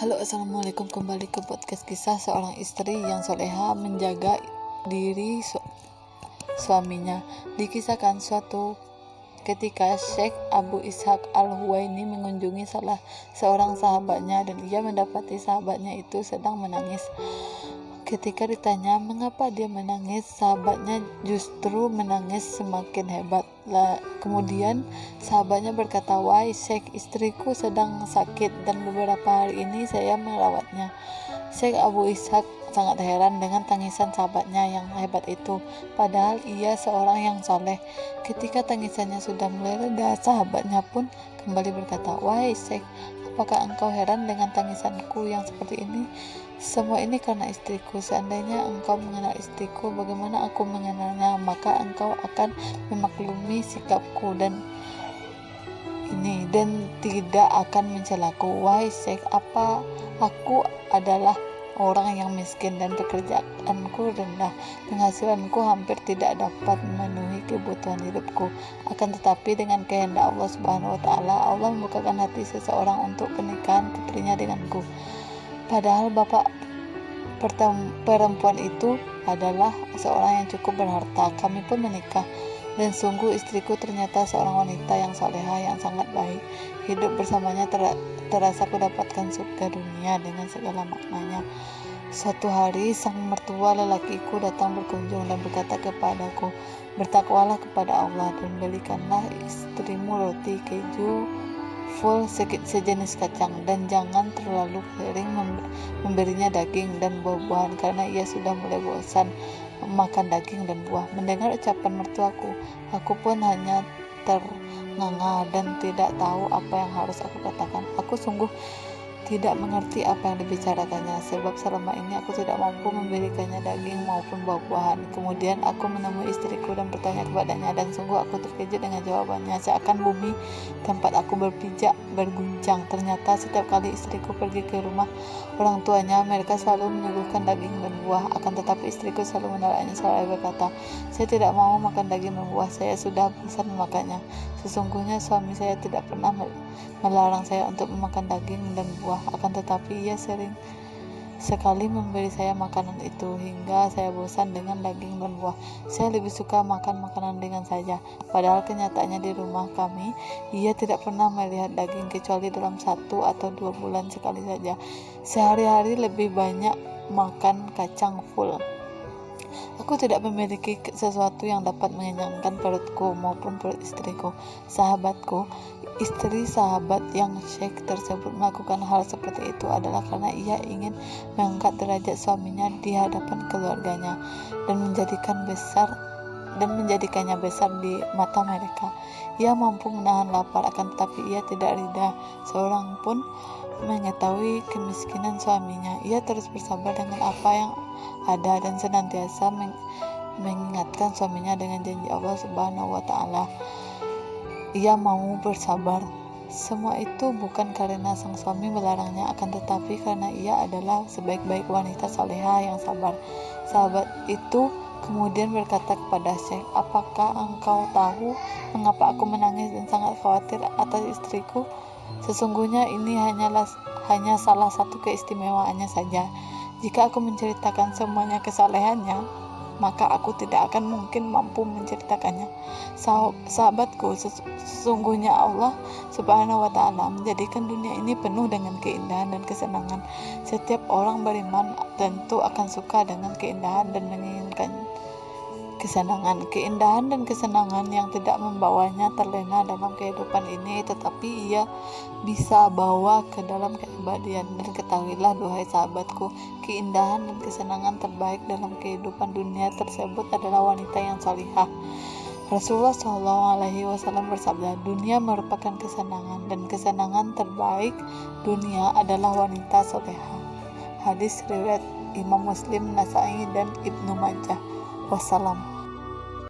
Halo, assalamualaikum. Kembali ke podcast kisah seorang istri yang soleha menjaga diri suaminya. Dikisahkan suatu ketika Syekh Abu Ishaq Al-Huwaini mengunjungi salah seorang sahabatnya dan ia mendapati sahabatnya itu sedang menangis. Ketika ditanya mengapa dia menangis, sahabatnya justru menangis semakin hebat. Kemudian sahabatnya berkata, "Wahai Syekh, istriku sedang sakit dan beberapa hari ini saya merawatnya." Syekh Abu Ishaq sangat heran dengan tangisan sahabatnya yang hebat itu, padahal ia seorang yang soleh. Ketika tangisannya sudah mulai reda, sahabatnya pun kembali berkata, "Wahai Syekh, apakah engkau heran dengan tangisanku yang seperti ini? Semua ini karena istriku. Seandainya engkau mengenal istriku bagaimana aku mengenalnya, maka engkau akan memaklumi sikapku dan tidak akan mencelaku." "Wahai Syekh, aku adalah orang yang miskin dan pekerjaanku rendah. Penghasilanku hampir tidak dapat memenuhi kebutuhan hidupku. Akan tetapi dengan kehendak Allah Subhanahu wa taala, Allah membukakan hati seseorang untuk pernikahan putrinya denganku. Padahal bapak perempuan itu adalah seorang yang cukup berharta. Kami pun menikah. Dan sungguh istriku ternyata seorang wanita yang soleha, yang sangat baik. Hidup bersamanya terasa kudapatkan surga dunia dengan segala maknanya." Suatu hari sang mertua lelakiku datang berkunjung dan berkata kepadaku, "Bertakwalah kepada Allah dan belikanlah istrimu roti keju full sejenis kacang, dan jangan terlalu sering memberinya daging dan buah-buahan karena ia sudah mulai bosan makan daging dan buah." Mendengar ucapan mertuaku, aku pun hanya ternganga dan tidak tahu apa yang harus aku katakan. Aku sungguh tidak mengerti apa yang dibicarakannya, sebab selama ini aku tidak mampu memberikannya daging maupun buah-buahan. Kemudian aku menemui istriku dan bertanya kepadanya, dan sungguh aku terkejut dengan jawabannya. Seakan bumi tempat aku berpijak berguncang. Ternyata setiap kali istriku pergi ke rumah orang tuanya, mereka selalu menyuguhkan daging dan buah. Akan tetapi istriku selalu menolaknya, selalu berkata, "Saya tidak mau makan daging dan buah, saya sudah bosan memakannya." Sesungguhnya suami saya tidak pernah melarang saya untuk memakan daging dan buah, akan tetapi ia sering sekali memberi saya makanan itu hingga saya bosan dengan daging dan buah. Saya lebih suka makan makanan ringan saja. Padahal kenyataannya di rumah kami ia tidak pernah melihat daging kecuali dalam 1 atau 2 bulan sekali saja. Sehari-hari lebih banyak makan kacang full. Aku tidak memiliki sesuatu yang dapat mengenyangkan perutku maupun perut istriku. Sahabatku, istri sahabat yang Syekh tersebut melakukan hal seperti itu adalah karena ia ingin mengangkat derajat suaminya di hadapan keluarganya dan menjadikannya besar di mata mereka. Ia mampu menahan lapar, akan tetapi ia tidak ridha seorang pun mengetahui kemiskinan suaminya. Ia terus bersabar dengan apa yang ada dan senantiasa mengingatkan suaminya dengan janji Allah Subhanahu wa taala. Ia mau bersabar. Semua itu bukan karena sang suami melarangnya, akan tetapi karena ia adalah sebaik-baik wanita soleha yang sabar. Sahabat itu kemudian berkata kepada Syekh, "Apakah engkau tahu mengapa aku menangis dan sangat khawatir atas istriku? Sesungguhnya ini hanya salah satu keistimewaannya saja. Jika aku menceritakan semuanya kesalehannya, maka aku tidak akan mungkin mampu menceritakannya." Sahabatku, sesungguhnya Allah Subhanahu wa taala menjadikan dunia ini penuh dengan keindahan dan kesenangan. Setiap orang beriman tentu akan suka dengan keindahan dan menginginkan kesenangan. Keindahan dan kesenangan yang tidak membawanya terlena dalam kehidupan ini, tetapi ia bisa bawa ke dalam keabadian. Dan ketahuilah duhai sahabatku, keindahan dan kesenangan terbaik dalam kehidupan dunia tersebut adalah wanita yang salihah. Rasulullah SAW bersabda, "Dunia merupakan kesenangan dan kesenangan terbaik dunia adalah wanita soleha." Hadis riwayat Imam Muslim, Nasai, dan Ibnu Majah. Wassalam.